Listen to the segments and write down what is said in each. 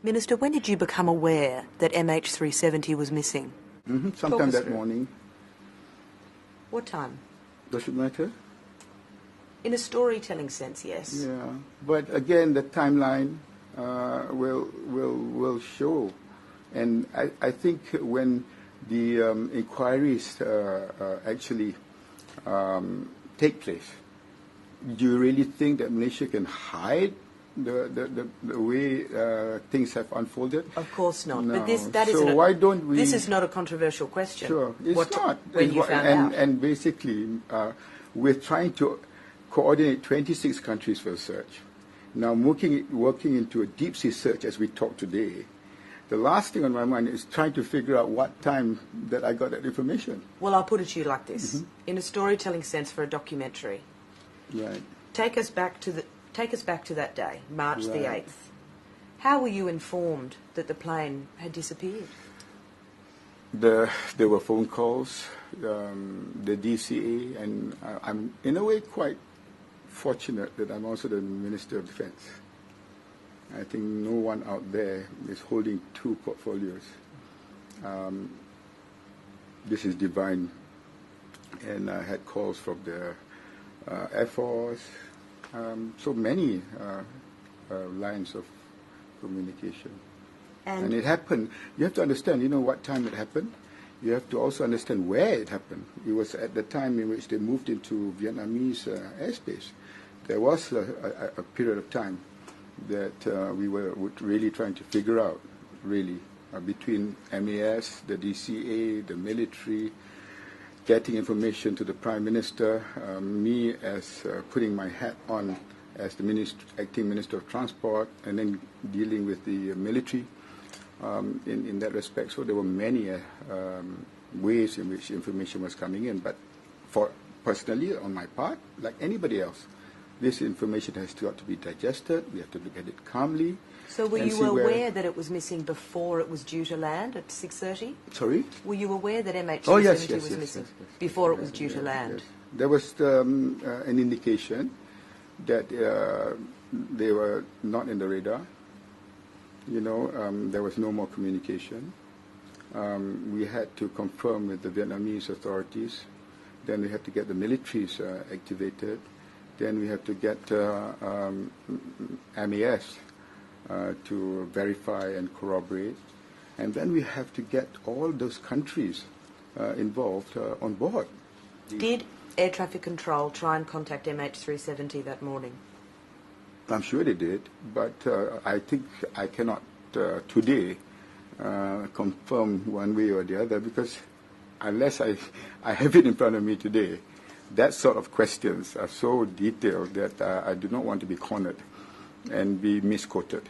Minister, when did you become aware that MH370 was missing? Sometime that morning. What time? Does it matter? In a storytelling sense, yes. Yeah, but again, the timeline will show, and I think when the inquiries actually take place, do you really think that Malaysia can hide the way things have unfolded? Of course not. No. But that so isn't why don't we? This is not a controversial question. Sure, it's not. When you found out. And basically, we're trying to coordinate 26 countries for a search. Now, working into a deep sea search as we talk today, the last thing on my mind is trying to figure out what time that I got that information. Well, I'll put it to you like this. In a storytelling sense for a documentary, Right. take us back to that day, March the Right. 8th. How were you informed that the plane had disappeared? There were phone calls, the DCA, and I'm in a way quite fortunate that I'm also the Minister of Defence. I think no one out there is holding two portfolios. This is divine. And I had calls from the Air Force, so many lines of communication. And it happened. You have to understand, what time it happened. You have to also understand where it happened. It was at the time in which they moved into Vietnamese airspace. There was a period of time that we were really trying to figure out, between MAS, the DCA, the military, getting information to the Prime Minister, me as putting my hat on as the acting Minister of Transport, and then dealing with the military in that respect. So there were many ways in which information was coming in. But for personally, on my part, like anybody else, this information has got to be digested. We have to look at it calmly. So were you aware that it was missing before it was due to land at 6:30? Sorry? Were you aware that MH370 yes, was missing yes. before it was due to land? Yes. There was an indication that they were not in the radar. There was no more communication. We had to confirm with the Vietnamese authorities. Then we had to get the militaries activated. Then we have to get MAS to verify and corroborate. And then we have to get all those countries involved on board. Did Air Traffic Control try and contact MH370 that morning? I'm sure they did, but I think I cannot today confirm one way or the other, because unless I have it in front of me today, that sort of questions are so detailed that I do not want to be cornered and be misquoted.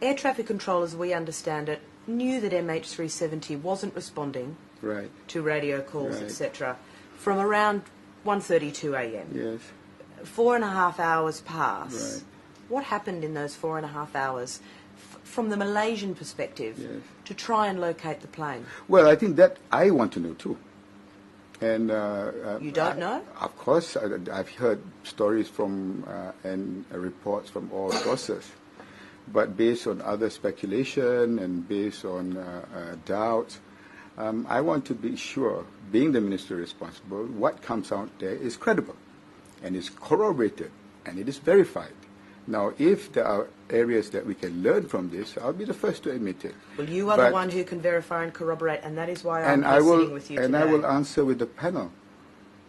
Air Traffic Control, as we understand it, knew that MH370 wasn't responding to radio calls, etc., from around 1:32 a.m. Yes. 4.5 hours pass. Right. What happened in those 4.5 hours from the Malaysian perspective to try and locate the plane? Well, I think that I want to know too. And you don't know? Of course, I've heard stories from and reports from all sources, but based on other speculation and based on doubts, I want to be sure, being the minister responsible, what comes out there is credible and is corroborated and it is verified. Now, if there are areas that we can learn from this, I'll be the first to admit it. Well, you are the one who can verify and corroborate, and that is why I'm sitting with you today. And I will answer with the panel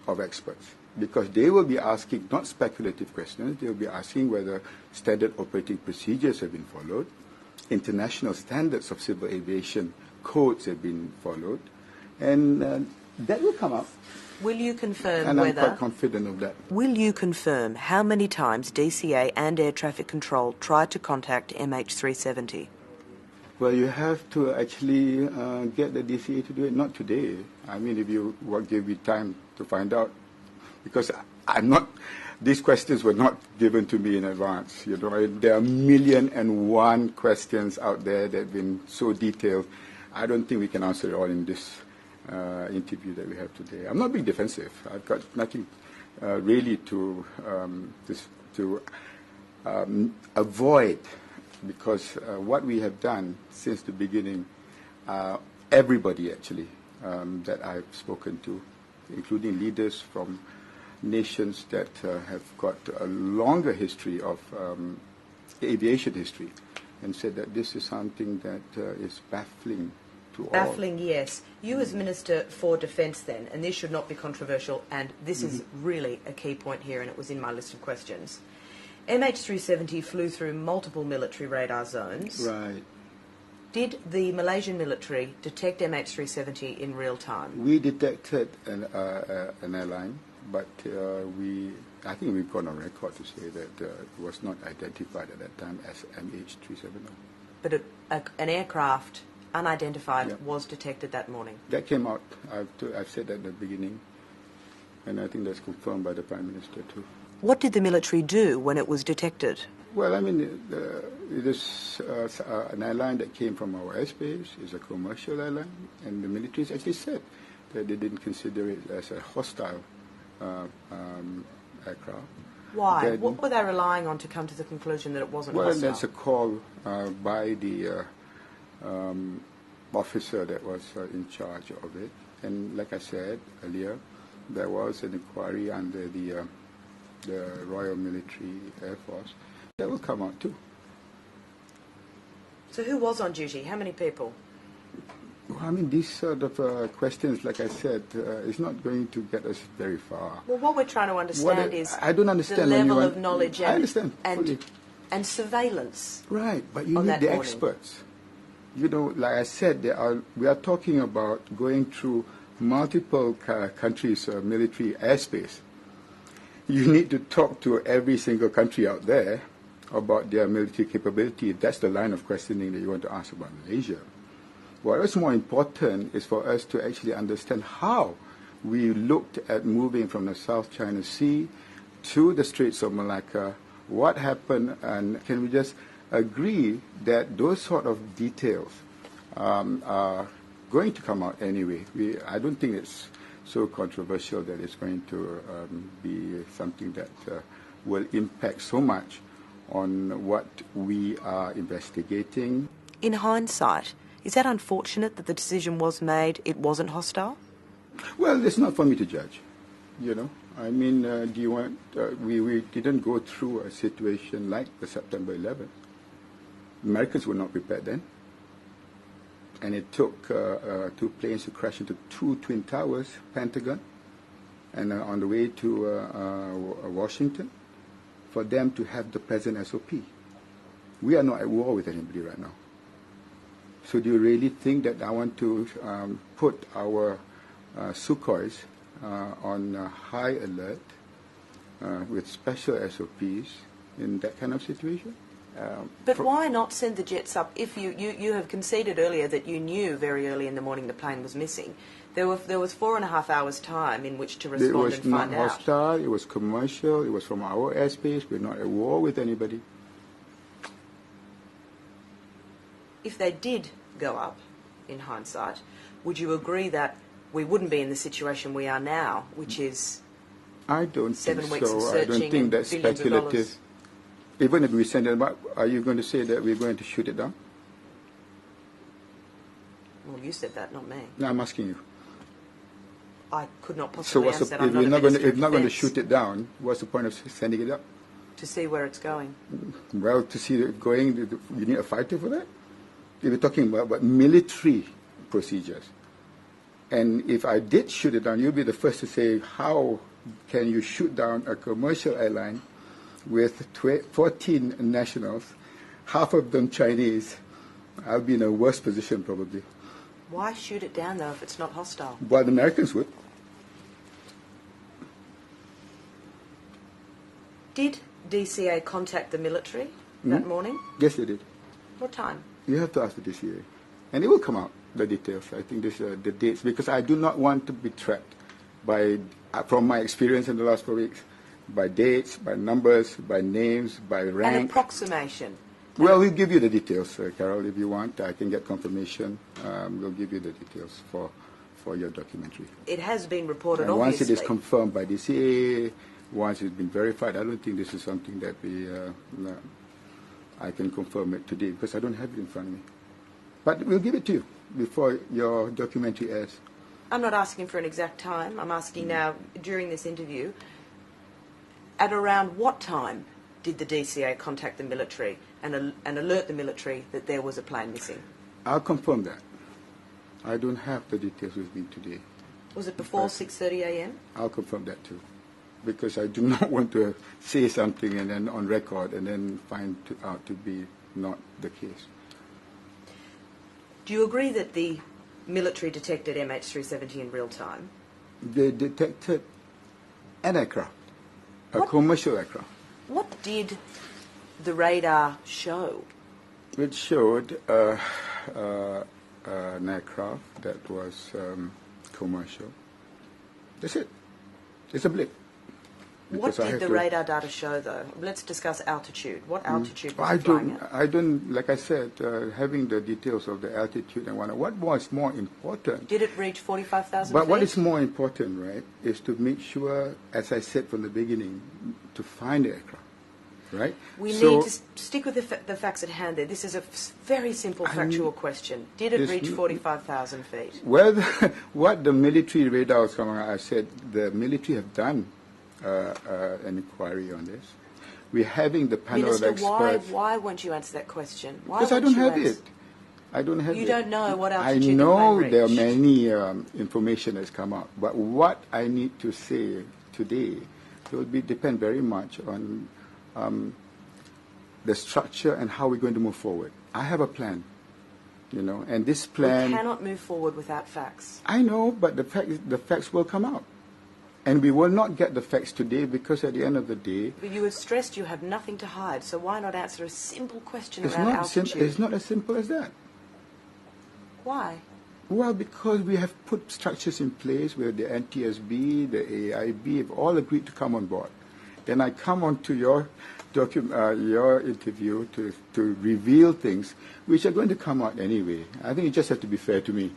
of experts, because they will be asking not speculative questions. They will be asking whether standard operating procedures have been followed, international standards of civil aviation codes have been followed, and that will come up. Will you confirm and whether... I'm quite confident of that. Will you confirm how many times DCA and Air Traffic Control tried to contact MH370? Well, you have to actually get the DCA to do it, not today. I mean, if you give me time to find out, because I'm not... These questions were not given to me in advance. There are 1,000,001 questions out there that have been so detailed. I don't think we can answer it all in this interview that we have today. I'm not being defensive. I've got nothing really to avoid because what we have done since the beginning, everybody actually that I've spoken to, including leaders from nations that have got a longer history of aviation history, and said that this is something that is baffling to all. Baffling, yes. You as Minister for Defence then, and this should not be controversial, and this is really a key point here, and it was in my list of questions. MH370 flew through multiple military radar zones. Right. Did the Malaysian military detect MH370 in real time? We detected an airline, but I think we've gone on record to say that it was not identified at that time as MH370. But an aircraft, unidentified, was detected that morning? That came out. I've said that at the beginning, and I think that's confirmed by the Prime Minister too. What did the military do when it was detected? Well, I mean, it is an airline that came from our airspace. It's a commercial airline, and the military actually said that they didn't consider it as a hostile aircraft. Why? What were they relying on to come to the conclusion that it wasn't hostile? Well, that's a call by the officer that was in charge of it. And like I said earlier, there was an inquiry under the Royal Military Air Force. That will come out too. So who was on duty? How many people? Well, I mean, these sort of questions, like I said, is not going to get us very far. Well, what we're trying to understand is I don't understand the level of knowledge and surveillance. Right, but you need the experts. You know, like I said, we are talking about going through multiple countries' military airspace. You need to talk to every single country out there about their military capability. That's the line of questioning that you want to ask about Malaysia. What is more important is for us to actually understand how we looked at moving from the South China Sea to the Straits of Malacca, what happened, and can we just agree that those sort of details are going to come out anyway. I don't think it's so controversial that it's going to be something that will impact so much on what we are investigating. In hindsight, is that unfortunate that the decision was made, it wasn't hostile? Well, it's not for me to judge, you know. I mean, do you want, we didn't go through a situation like the September 11th. Americans were not prepared then. And it took 2 planes to crash into 2 twin towers, Pentagon, and on the way to Washington, for them to have the present SOP. We are not at war with anybody right now. So do you really think that I want to put our Sukhois on high alert with special SOPs in that kind of situation? But why not send the jets up? If you have conceded earlier that you knew very early in the morning the plane was missing. There was 4.5 hours time in which to respond and find out. It was not hostile, it was commercial, it was from our airspace. We're not at war with anybody. If they did go up, in hindsight, would you agree that we wouldn't be in the situation we are now, which is 7 weeks of searching? I don't think that's speculative. Even if we send it back, are you going to say that we're going to shoot it down? Well, you said that, not me. No, I'm asking you. I could not possibly answer that. If we're not going to shoot it down, what's the point of sending it up? To see where it's going. Well, to see it going, you need a fighter for that? If we're talking about military procedures. And if I did shoot it down, you'll be the first to say, how can you shoot down a commercial airline with 14 nationals, half of them Chinese? I'll be in a worse position probably. Why shoot it down, though, if it's not hostile? Well, the Americans would. Did DCA contact the military that morning? Yes, they did. What time? You have to ask the DCA. And it will come out, the details. I think this the dates, because I do not want to be trapped by, from my experience in the last 4 weeks, by dates, by numbers, by names, by rank. An approximation. Well, we'll give you the details, Carol, if you want. I can get confirmation. We'll give you the details for your documentary. It has been reported, and obviously. Once it is confirmed by DCA, once it's been verified, I don't think this is something that we I can confirm it today because I don't have it in front of me. But we'll give it to you before your documentary airs. I'm not asking for an exact time. I'm asking now, during this interview, at around what time did the DCA contact the military and alert the military that there was a plane missing? I'll confirm that. I don't have the details with me today. Was it before 6:30 a.m.? I'll confirm that too, because I do not want to say something and then on record and then find out to be not the case. Do you agree that the military detected MH370 in real time? They detected an aircraft, a commercial aircraft. What did the radar show? It showed an aircraft that was commercial. That's it. It's a blip. What did the radar data show, though? Let's discuss altitude. What altitude was it flying at? I don't, like I said, having the details of the altitude and whatnot. What was more important? Did it reach 45,000 But feet? what is more important, right, is to make sure, as I said from the beginning, to find the aircraft, right? We need to stick with the facts at hand there. This is a very simple factual question. Did it reach 45,000 feet? Well, what the military radar was coming out, I said the military have done an inquiry on this. We're having the panel Minister, of experts. why won't you answer that question? Why Because I don't have it. I don't have it. You don't know what I altitude know the plane there are reached. many information that's come out, but what I need to say today will depend very much on the structure and how we're going to move forward. I have a plan, and this plan. We cannot move forward without facts. I know, but the facts will come out. And we will not get the facts today because at the end of the day... But you have stressed you have nothing to hide, so why not answer a simple question around altitude? It's not as simple as that. Why? Well, because we have put structures in place where the NTSB, the AIB have all agreed to come on board. Then I come on to your interview to reveal things which are going to come out anyway. I think you just have to be fair to me.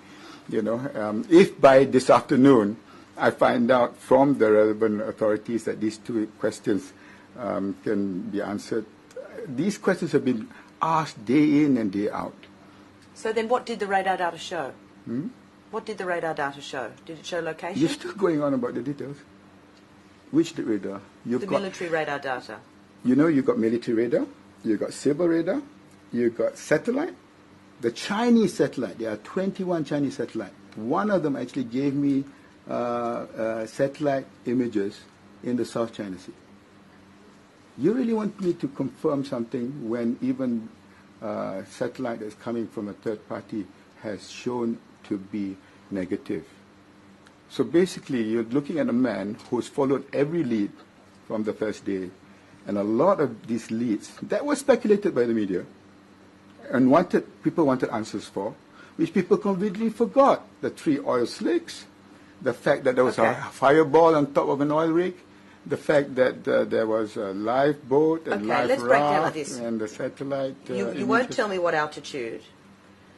If by this afternoon I find out from the relevant authorities that these two questions can be answered. These questions have been asked day in and day out. So then what did the radar data show? What did the radar data show? Did it show location? You're still going on about the details. Which radar? The military radar data. You've got military radar, you've got civil radar, you've got satellite. The Chinese satellite, there are 21 Chinese satellites. One of them actually gave me satellite images in the South China Sea. You really want me to confirm something when even satellite that's coming from a third party has shown to be negative? So basically, you're looking at a man who's followed every lead from the first day, and a lot of these leads that were speculated by the media and people wanted answers for, which people completely forgot. The 3 oil slicks, the fact that there was a fireball on top of an oil rig, the fact that there was a live boat and live raft and the satellite. You won't tell me what altitude.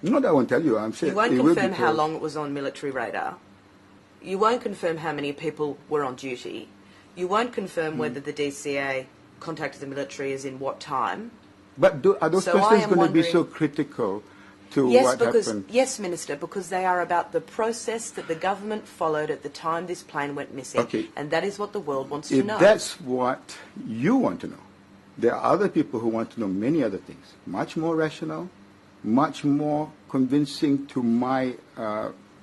No, I won't tell you. I'm saying you won't confirm how long it was on military radar. You won't confirm how many people were on duty. You won't confirm whether the DCA contacted the military as in what time. But are those questions going to be so critical to what happened? Yes, Minister, because they are about the process that the government followed at the time this plane went missing. Okay. And that is what the world wants to know. If that's what you want to know, there are other people who want to know many other things, much more rational, much more convincing to my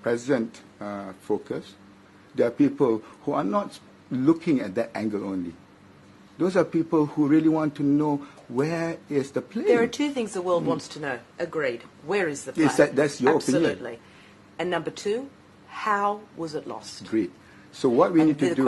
present focus. There are people who are not looking at that angle only. Those are people who really want to know where is the plane. There are two things the world wants to know. Agreed. Where is the plane? Yes, that's your opinion. Absolutely. And number 2, how was it lost? Agreed. So what we need to do